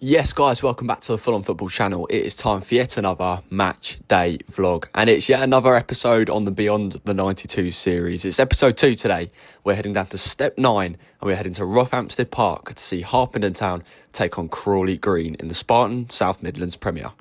Yes guys, welcome back to the Full On Football channel. It is time for yet another match day vlog, and it's yet another episode on the Beyond the 92 series. It's episode 2 today. We're heading down to step 9 and we're heading to Harpenden Park to see Harpenden Town take on Crawley Green in the Spartan South Midlands Premier.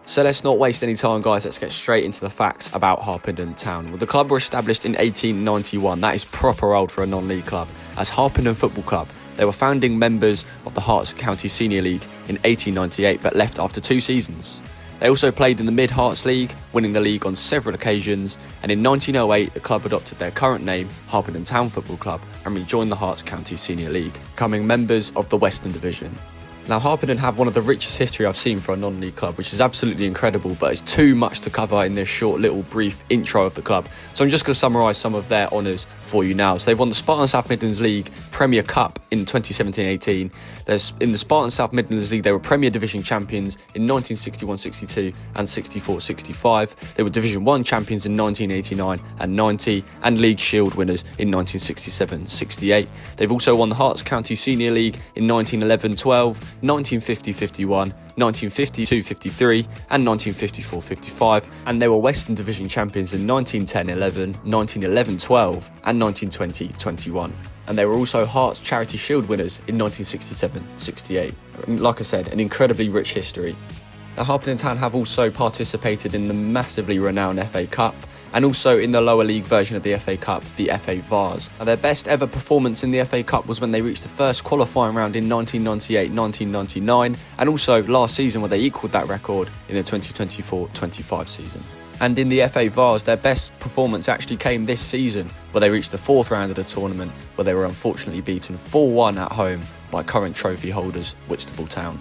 So let's not waste any time guys, let's get straight into the facts about Harpenden Town. Well, the club were established in 1891, that is proper old for a non-league club, as Harpenden Football Club. They were founding members of the Herts County Senior League in 1898 but left after 2 seasons. They also played in the Mid-Herts League, winning the league on several occasions, and in 1908 the club adopted their current name, Harpenden Town Football Club, and rejoined the Herts County Senior League, becoming members of the Western Division. Now, Harpenden have one of the richest history I've seen for a non-league club, which is absolutely incredible, but it's too much to cover in this short little brief intro of the club. So I'm just going to summarise some of their honours for you now. So they've won the Spartan South Midlands League Premier Cup in 2017-18. In the Spartan South Midlands League, they were Premier Division champions in 1961-62 and 64-65. They were Division 1 champions in 1989 and 90, and League Shield winners in 1967-68. They've also won the Herts County Senior League in 1911-12, 1950-51, 1952-53 and 1954-55, and they were Western Division champions in 1910-11, 1911-12 and 1920-21. And they were also Herts Charity Shield winners in 1967-68. Like I said, an incredibly rich history. Now, Harpenden Town have also participated in the massively renowned FA Cup, and also in the lower league version of the FA Cup, the FA Vars. Now, their best ever performance in the FA Cup was when they reached the first qualifying round in 1998-1999, and also last season where they equalled that record in the 2024-25 season. And in the FA Vars, their best performance actually came this season, where they reached the 4th round of the tournament, where they were unfortunately beaten 4-1 at home by current trophy holders Whitstable Town.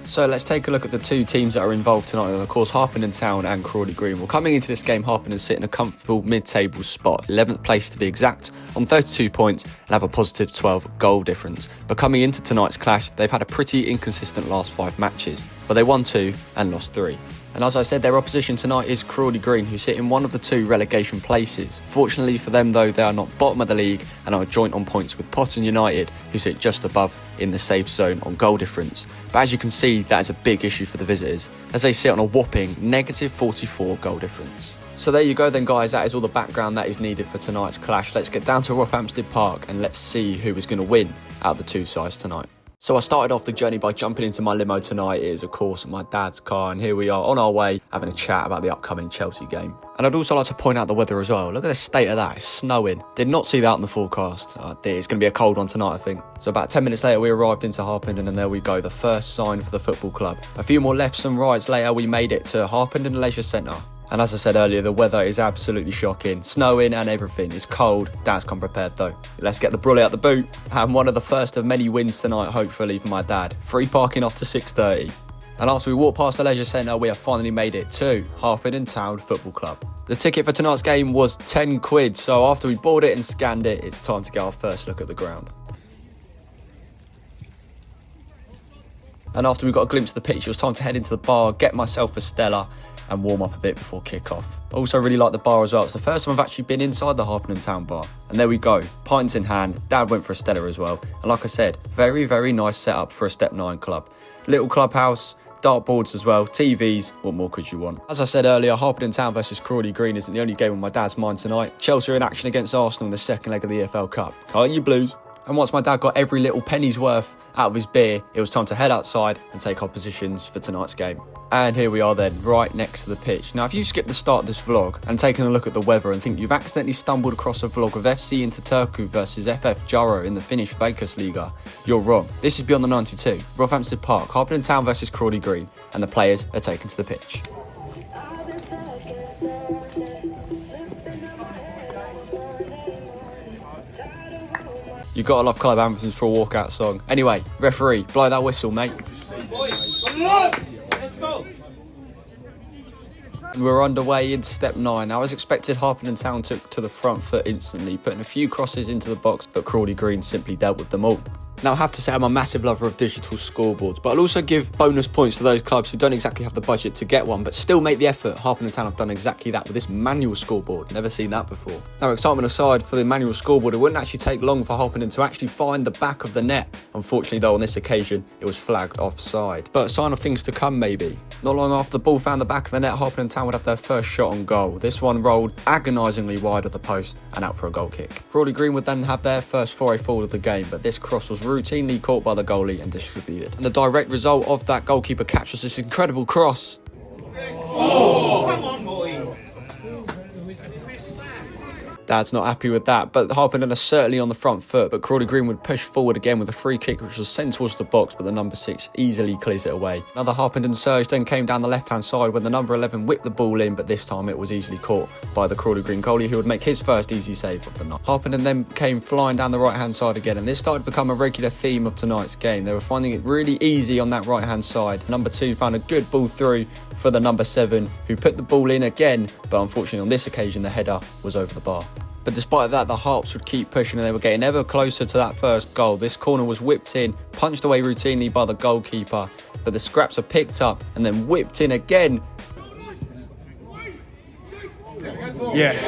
So let's take a look at the 2 teams that are involved tonight, and of course Harpenden Town and Crawley Green. Well, coming into this game, Harpenden sit in a comfortable mid-table spot, 11th place to be exact, on 32 points and have a positive 12 goal difference. But coming into tonight's clash, they've had a pretty inconsistent last 5 matches, but they won 2 and lost 3. And as I said, their opposition tonight is Crawley Green, who sit in one of the 2 relegation places. Fortunately for them though, they are not bottom of the league and are joint on points with Potten United, who sit just above in the safe zone on goal difference. But as you can see, that is a big issue for the visitors, as they sit on a whopping negative 44 goal difference. So there you go then guys, that is all the background that is needed for tonight's clash. Let's get down to Harpenden Park and let's see who is going to win out of the 2 sides tonight. So I started off the journey by jumping into my limo tonight. It is, of course, my dad's car, and here we are on our way having a chat about the upcoming Chelsea game. And I'd also like to point out the weather as well. Look at the state of that, it's snowing. Did not see that in the forecast. It's going to be a cold one tonight, I think. So about 10 minutes later, we arrived into Harpenden, and there we go, the first sign for the football club. A few more lefts and rights later, we made it to Harpenden Leisure Centre. And as I said earlier, the weather is absolutely shocking. Snowing and everything. It's cold. Dad's come prepared though. Let's get the brully out the boot. And one of the first of many wins tonight, hopefully, for my dad. Free parking after 6:30. And after we walked past the leisure centre, we have finally made it to Harpenden Town Football Club. The ticket for tonight's game was 10 quid. So after we bought it and scanned it, it's time to get our first look at the ground. And after we got a glimpse of the pitch, it was time to head into the bar, get myself a Stella and warm up a bit before kick-off. I also really like the bar as well. It's the first time I've actually been inside the Harpenden Town bar. And there we go, pints in hand. Dad went for a Stella as well. And like I said, very, very nice setup for a Step 9 club. Little clubhouse, dartboards as well, TVs, what more could you want? As I said earlier, Harpenden Town versus Crawley Green isn't the only game on my dad's mind tonight. Chelsea are in action against Arsenal in the second leg of the EFL Cup. Can't you Blues? And once my dad got every little penny's worth out of his beer, it was time to head outside and take our positions for tonight's game. And here we are then, right next to the pitch. Now, if you skip the start of this vlog and taken a look at the weather and think you've accidentally stumbled across a vlog of FC Interturku versus FF Jaro in the Finnish Veikkausliiga, you're wrong. This is Beyond the 92, Harpenden Park, Harpenden Town versus Crawley Green, and the players are taken to the pitch. You gotta love club anthems for a walkout song. Anyway, referee, blow that whistle, mate. And we're underway into step 9. Now, as expected, Harpenden Town took to the front foot instantly, putting a few crosses into the box, but Crawley Green simply dealt with them all. Now I have to say I'm a massive lover of digital scoreboards, but I'll also give bonus points to those clubs who don't exactly have the budget to get one, but still make the effort. Harpenden Town have done exactly that with this manual scoreboard. Never seen that before. Now, excitement aside for the manual scoreboard, it wouldn't actually take long for Harpenden to actually find the back of the net. Unfortunately though, on this occasion, it was flagged offside. But a sign of things to come maybe. Not long after the ball found the back of the net, Harpenden Town would have their first shot on goal. This one rolled agonisingly wide of the post and out for a goal kick. Crawley Green would then have their first foray forward of the game, but this cross was routinely caught by the goalie and distributed. And the direct result of that goalkeeper catch was this incredible cross. Oh, come on, boy. Dad's not happy with that, but Harpenden are certainly on the front foot, but Crawley Green would push forward again with a free kick which was sent towards the box, but the number 6 easily clears it away. Another Harpenden surge then came down the left-hand side when the number 11 whipped the ball in, but this time it was easily caught by the Crawley Green goalie, who would make his first easy save of the night. Harpenden then came flying down the right-hand side again, and this started to become a regular theme of tonight's game. They were finding it really easy on that right-hand side. Number 2 found a good ball through for the number 7, who put the ball in again, but unfortunately on this occasion the header was over the bar. But despite that, the Harps would keep pushing and they were getting ever closer to that first goal. This corner was whipped in, punched away routinely by the goalkeeper, but the scraps are picked up and then whipped in again. Yes.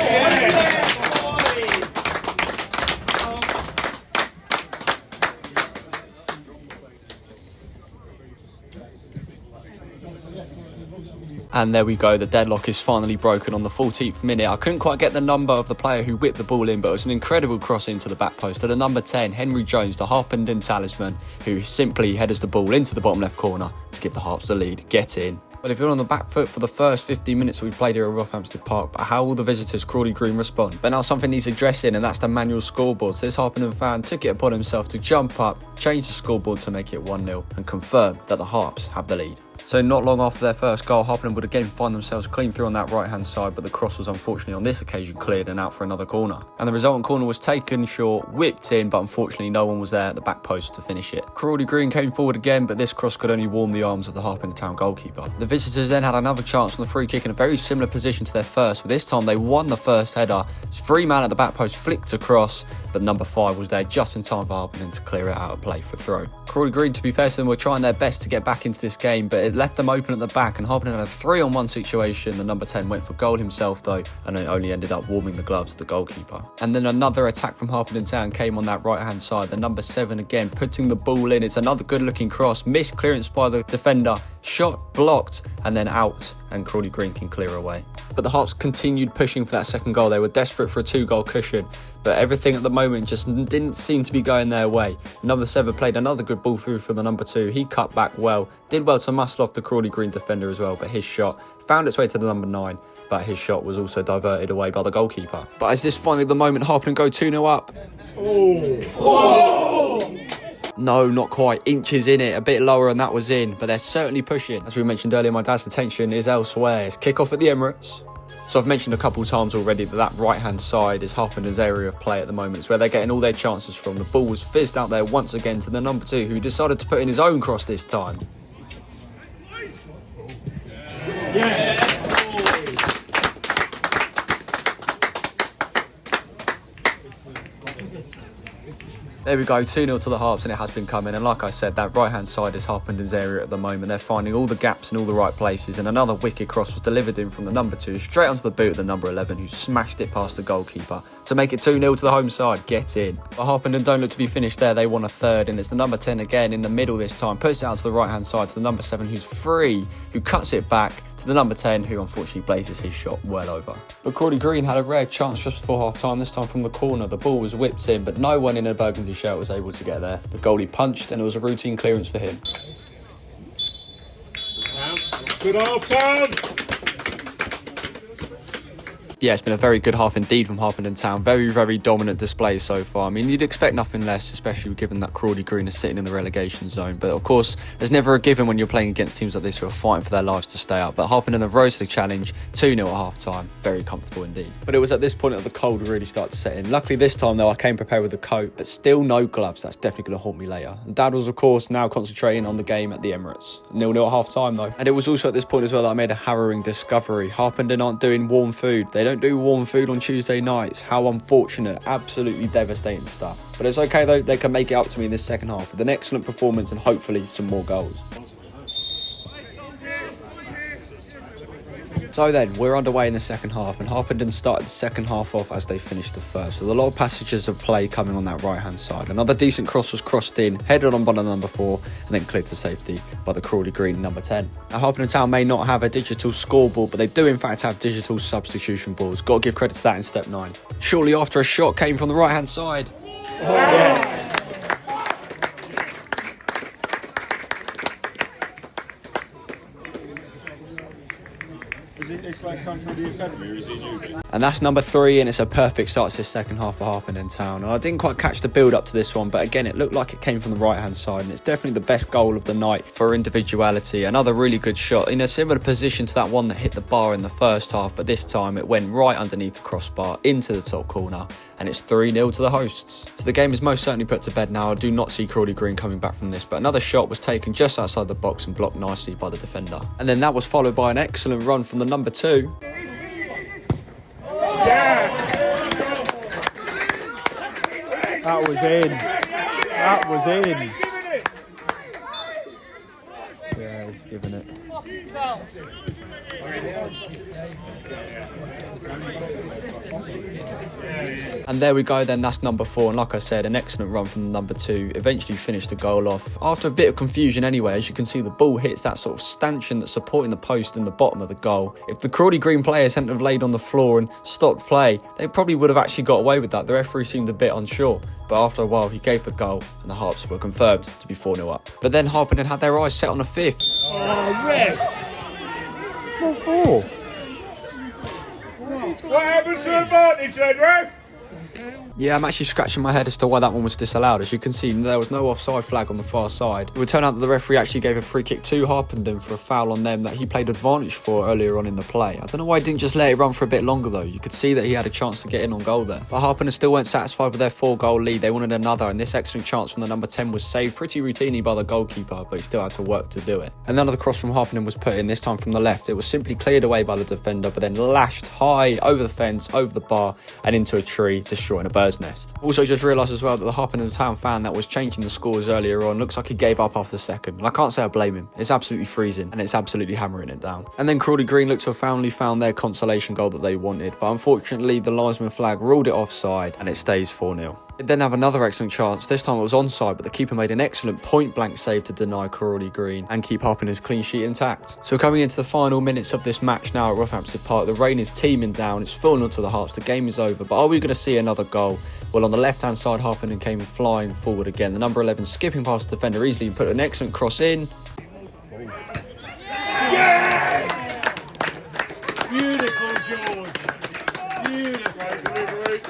And there we go, the deadlock is finally broken on the 14th minute. I couldn't quite get the number of the player who whipped the ball in, but it was an incredible cross into the back post to the number 10, Henry Jones, the Harpenden talisman, who simply headers the ball into the bottom left corner to give the Harps the lead. Get in. But if you're on the back foot for the first 15 minutes we played here at Rothamsted Park, but how will the visitors Crawley Green respond? But now something needs addressing, and that's the manual scoreboard. So this Harpenden fan took it upon himself to jump up, change the scoreboard to make it 1-0 and confirm that the Harps have the lead. So not long after their first goal, Harpenden would again find themselves clean through on that right-hand side, but the cross was unfortunately on this occasion cleared and out for another corner. And the resultant corner was taken short, whipped in, but unfortunately no one was there at the back post to finish it. Crawley Green came forward again, but this cross could only warm the arms of the Harpenden Town goalkeeper. The visitors then had another chance on the free kick in a very similar position to their first, but this time they won the first header. 3 man at the back post flicked across, but number 5 was there just in time for Harpenden to clear it out of play for throw. Crawley Green, to be fair to them, were trying their best to get back into this game, but it left them open at the back, and Harpenden had a 3-on-1 situation. The number 10 went for goal himself though, and it only ended up warming the gloves of the goalkeeper. And then another attack from Harpenden Town came on that right hand side. The number 7 again putting the ball in. It's another good looking cross, missed clearance by the defender, shot blocked and then out, and Crawley Green can clear away. But the Harps continued pushing for that second goal. They were desperate for a 2-goal cushion, but everything at the moment just didn't seem to be going their way. Number 7 played another good ball through for the number 2. He cut back well, did well to muscle off the Crawley Green defender as well, but his shot found its way to the number 9, but his shot was also diverted away by the goalkeeper. But is this finally the moment Harpenden go 2-0 up? Oh. No, not quite. Inches in it, a bit lower and that was in, but they're certainly pushing. As we mentioned earlier, my dad's attention is elsewhere. It's kick-off at the Emirates. So I've mentioned a couple of times already that right-hand side is Harpenden's area of play at the moment. It's where they're getting all their chances from. The ball was fizzed out there once again to the number 2, who decided to put in his own cross this time. Yeah. There we go, 2-0 to the Harps, and it has been coming. And like I said, that right-hand side is Harpenden's area at the moment. They're finding all the gaps in all the right places, and another wicked cross was delivered in from the number 2, straight onto the boot of the number 11, who smashed it past the goalkeeper to make it 2-0 to the home side. Get in. But Harpenden don't look to be finished there. They won a third, and it's the number 10 again in the middle this time. Puts it out to the right-hand side to the number 7, who's free, who cuts it back to the number 10, who unfortunately blazes his shot well over. But Crawley Green had a rare chance just before half-time, this time from the corner. The ball was whipped in, but no one in a burgundy shirt was able to get there. The goalie punched, and it was a routine clearance for him. Good half-time. Yeah, it's been a very good half indeed from Harpenden Town. Very, very dominant display so far. I mean, you'd expect nothing less, especially given that Crawley Green is sitting in the relegation zone. But of course, there's never a given when you're playing against teams like this who are fighting for their lives to stay up. But Harpenden have rose to the challenge, 2-0 at half-time. Very comfortable indeed. But it was at this point that the cold really started to set in. Luckily this time though, I came prepared with a coat, but still no gloves. That's definitely going to haunt me later. And Dad was of course now concentrating on the game at the Emirates. 0-0 at half-time though. And it was also at this point as well that I made a harrowing discovery. Harpenden aren't doing warm food. They don't don't do warm food on Tuesday nights. How unfortunate. Absolutely devastating stuff. But it's okay though, they can make it up to me in this second half with an excellent performance and hopefully some more goals. So then, we're underway in the second half, and Harpenden started the second half off as they finished the first, with a lot of passages of play coming on that right-hand side. Another decent cross was crossed in, headed on by the number 4, and then cleared to safety by the Crawley Green number 10. Now, Harpenden Town may not have a digital scoreboard, but they do in fact have digital substitution boards. Got to give credit to that in step 9. Shortly after, a shot came from the right-hand side. Oh, yes. Is this like come through the academy or is he new? And that's number 3, and it's a perfect start to this second half for Harpenden Town. And I didn't quite catch the build up to this one, but again, it looked like it came from the right hand side, and it's definitely the best goal of the night for individuality. Another really good shot in a similar position to that one that hit the bar in the first half, but this time it went right underneath the crossbar into the top corner, and it's 3-0 to the hosts. So the game is most certainly put to bed now. I do not see Crawley Green coming back from this, but another shot was taken just outside the box and blocked nicely by the defender. And then that was followed by an excellent run from the number 2. That was in. That was in. Yeah, he's giving it. And there we go then, that's number 4, and like I said, an excellent run from the number 2, eventually finished the goal off. After a bit of confusion anyway, as you can see the ball hits that sort of stanchion that's supporting the post in the bottom of the goal. If the Crawley Green players hadn't have laid on the floor and stopped play, they probably would have actually got away with that. The referee seemed a bit unsure, but after a while he gave the goal and the Harps were confirmed to be 4-0 up. But then Harpenden had their eyes set on a 5th. Oh, ref! What for? What happened to advantage then, ref? Yeah, I'm actually scratching my head as to why that one was disallowed. As you can see, there was no offside flag on the far side. It would turn out that the referee actually gave a free kick to Harpenden for a foul on them that he played advantage for earlier on in the play. I don't know why he didn't just let it run for a bit longer though. You could see that he had a chance to get in on goal there. But Harpenden still weren't satisfied with their 4-goal lead. They wanted another, and this excellent chance from the number 10 was saved pretty routinely by the goalkeeper, but he still had to work to do it. Another cross from Harpenden was put in, this time from the left. It was simply cleared away by the defender, but then lashed high over the fence, over the bar, and into a tree, destroying a bird's nest. Also just realised as well that the Harpenden Town fan that was changing the scores earlier on looks like he gave up after the second. And I can't say I blame him. It's absolutely freezing and it's absolutely hammering it down. And then Crawley Green looked to have finally found their consolation goal that they wanted, but unfortunately the linesman flag ruled it offside and it stays 4-0. It then have another excellent chance. This time it was onside, but the keeper made an excellent point-blank save to deny Crawley Green and keep Harpenden's clean sheet intact. So coming into the final minutes of this match now at Roughampton Park, the rain is teeming down. It's 4-0 to the Harps. The game is over, but are we going to see another goal? Well, on the left-hand side, Harpenden came flying forward again. The number 11 skipping past the defender easily and put an excellent cross in. Yes! Beautiful, George. Beautiful delivery.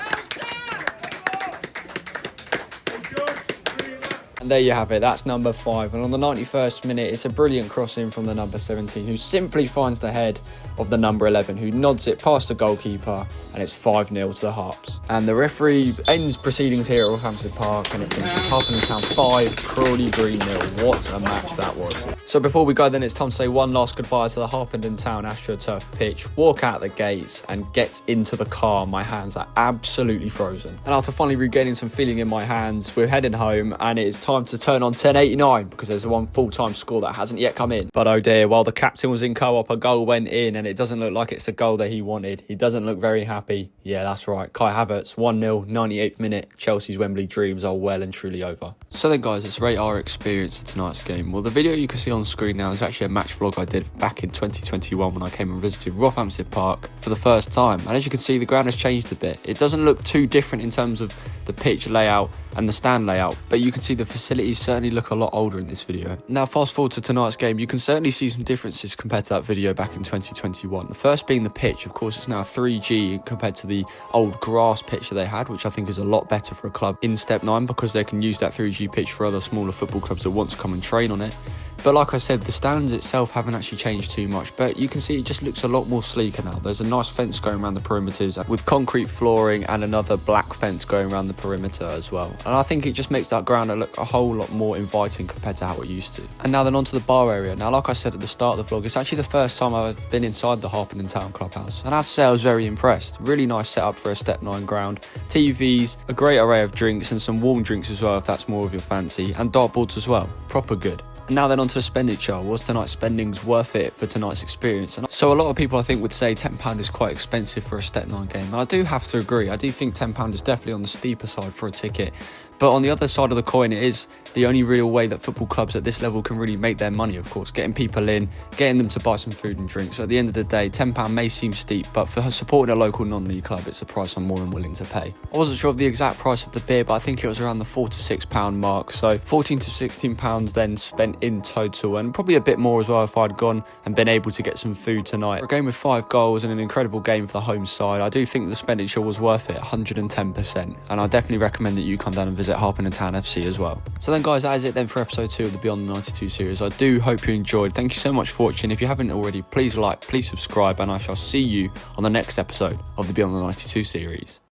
And there you have it, that's number 5. And on the 91st minute, it's a brilliant cross in from the number 17, who simply finds the head of the number 11, who nods it past the goalkeeper, and it's 5-0 to the Harps. And the referee ends proceedings here at Roughampton Park, and it finishes Harpenden Town 5, Crawley Green 0. What a match that was. So before we go then, it's time to say one last goodbye to the Harpenden Town AstroTurf pitch, walk out the gates, and get into the car. My hands are absolutely frozen. And after finally regaining some feeling in my hands, we're heading home, and it is time to turn on 1089 because there's one full-time score that hasn't yet come in. But oh dear, while the captain was in co-op, a goal went in, and it doesn't look like it's a goal that he wanted. He doesn't look very happy. Yeah, that's right. Kai Havertz, 1-0, 98th minute. Chelsea's Wembley dreams are well and truly over. So then guys, let's rate our experience for tonight's game. Well, the video you can see on screen now is actually a match vlog I did back in 2021 when I came and visited Roughampton Park for the first time. And as you can see, the ground has changed a bit. It doesn't look too different in terms of the pitch layout and the stand layout, but you can see the facilities certainly look a lot older in this video. Now fast forward to tonight's game, you can certainly see some differences compared to that video back in 2021. The first being the pitch. Of course, it's now 3G compared to the old grass pitch that they had, which I think is a lot better for a club in Step 9 because they can use that 3G pitch for other smaller football clubs that want to come and train on it. But like I said, the stands itself haven't actually changed too much, but you can see it just looks a lot more sleeker now. There's a nice fence going around the perimeters with concrete flooring and another black fence going around the perimeter as well. And I think it just makes that ground look a whole lot more inviting compared to how it used to. And now then onto the bar area. Now, like I said at the start of the vlog, it's actually the first time I've been inside the Harpenden Town Clubhouse, and I have to say I was very impressed. Really nice setup for a Step 9 ground. TVs, a great array of drinks and some warm drinks as well if that's more of your fancy, and dartboards as well. Proper good. And now then onto expenditure. Was tonight's spendings worth it for tonight's experience? And so a lot of people I think would say £10 is quite expensive for a Step 9 game, and I do have to agree. I do think £10 is definitely on the steeper side for a ticket. But on the other side of the coin, it is the only real way that football clubs at this level can really make their money, of course. Getting people in, getting them to buy some food and drinks. So at the end of the day, £10 may seem steep, but for supporting a local non-league club, it's a price I'm more than willing to pay. I wasn't sure of the exact price of the beer, but I think it was around the £4 to £6 mark. So £14 to £16 then spent in total, and probably a bit more as well if I'd gone and been able to get some food tonight. For a game with 5 goals and an incredible game for the home side, I do think the expenditure was worth it, 110%. And I definitely recommend that you come down and visit Harpenden Town FC as well. So then guys, that is it then for episode 2 of the Beyond the 92 series. I do hope you enjoyed. Thank you so much for watching. If you haven't already, please like, please subscribe, and I shall see you on the next episode of the Beyond the 92 series.